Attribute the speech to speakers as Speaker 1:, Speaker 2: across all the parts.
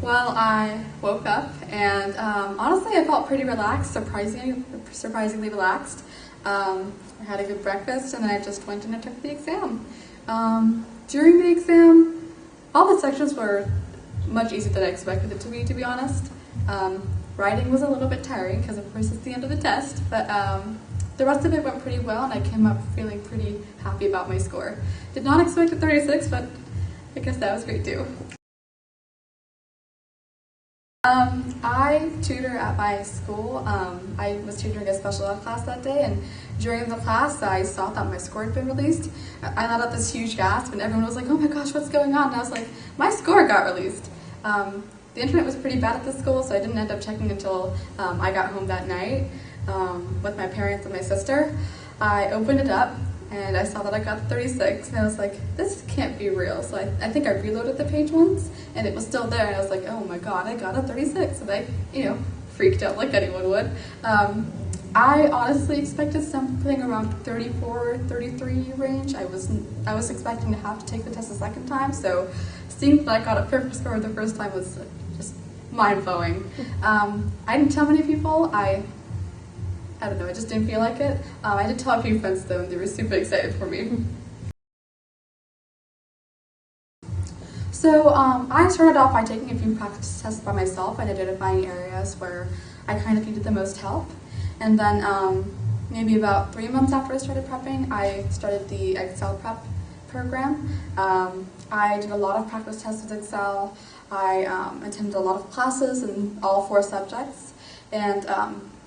Speaker 1: Well, I woke up and honestly I felt pretty relaxed, surprisingly relaxed. I had a good breakfast and then I just went in and took the exam. During the exam, all the sections were much easier than I expected it to be honest. Writing was a little bit tiring because of course it's the end of the test, but the rest of it went pretty well and I came up feeling pretty happy about my score. Did not expect a 36, but I guess that was great too. I tutor at my school. I was tutoring a special ed class that day, and during the class I saw that my score had been released. I let out this huge gasp and everyone was like, oh my gosh, what's going on? And I was like, my score got released. The internet was pretty bad at the school, so I didn't end up checking until I got home that night with my parents and my sister. I opened it up and I saw that I got 36 and I was like, this can't be real. So I think I reloaded the page once and it was still there and I was like, oh my god, I got a 36, and I, freaked out like anyone would. I honestly expected something around 34, 33 range. I was expecting to have to take the test a second time, so seeing that I got a perfect score the first time was just mind-blowing. I didn't tell many people. I don't know, I just didn't feel like it. I did tell a few friends though, and they were super excited for me. So I started off by taking a few practice tests by myself and identifying areas where I kind of needed the most help. And then maybe about 3 months after I started prepping, I started the Excel prep program. I did a lot of practice tests with Excel. I attended a lot of classes in all 4 subjects. And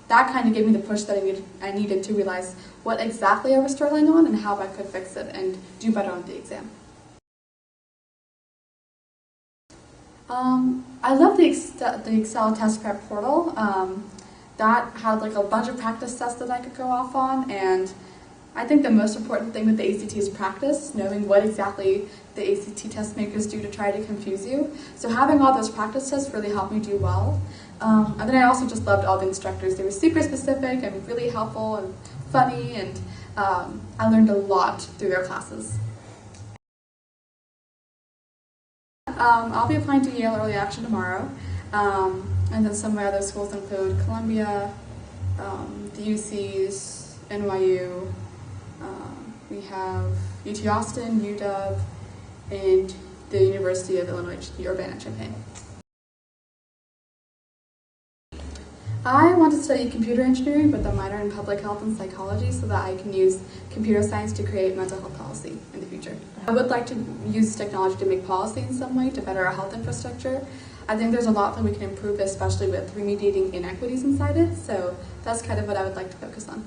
Speaker 1: that kind of gave me the push that I needed to realize what exactly I was struggling on and how I could fix it and do better on the exam. I love the Excel test prep portal. That had like a bunch of practice tests that I could go off on, and I think the most important thing with the ACT is practice, knowing what exactly the ACT test makers do to try to confuse you. So having all those practice tests really helped me do well. And then I also just loved all the instructors. They were super specific and really helpful and funny, and I learned a lot through their classes. I'll be applying to Yale Early Action tomorrow, and then some of my other schools include Columbia, the UCs, NYU, we have UT Austin, UW, and the University of Illinois Urbana-Champaign. I want to study computer engineering with a minor in public health and psychology so that I can use computer science to create mental health policy in the future. I would like to use technology to make policy in some way to better our health infrastructure. I think there's a lot that we can improve, especially with remediating inequities inside it, so that's kind of what I would like to focus on.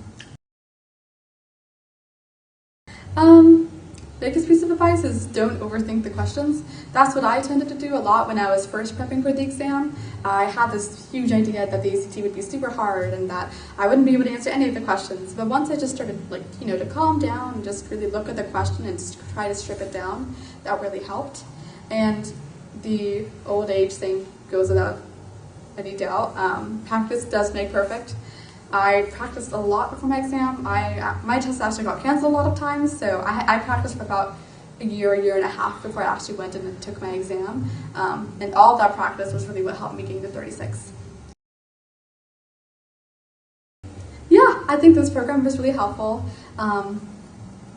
Speaker 1: Biggest piece of advice is don't overthink the questions. That's what I tended to do a lot when I was first prepping for the exam. I had this huge idea that the ACT would be super hard and that I wouldn't be able to answer any of the questions. But once I just started to calm down and just really look at the question and just try to strip it down, that really helped. And the old age thing goes without any doubt. Practice does make perfect. I practiced a lot before my exam. My test actually got canceled a lot of times, so I practiced for about a year and a half before I actually went in and took my exam. And all that practice was really what helped me gain the 36. Yeah, I think this program was really helpful.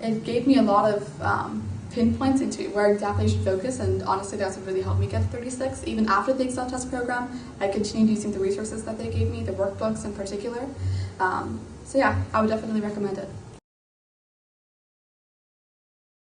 Speaker 1: It gave me a lot of pinpoints into where exactly I should focus, and honestly that's what really helped me get 36. Even after the Excel test program, I continued using the resources that they gave me, the workbooks in particular. So yeah, I would definitely recommend it.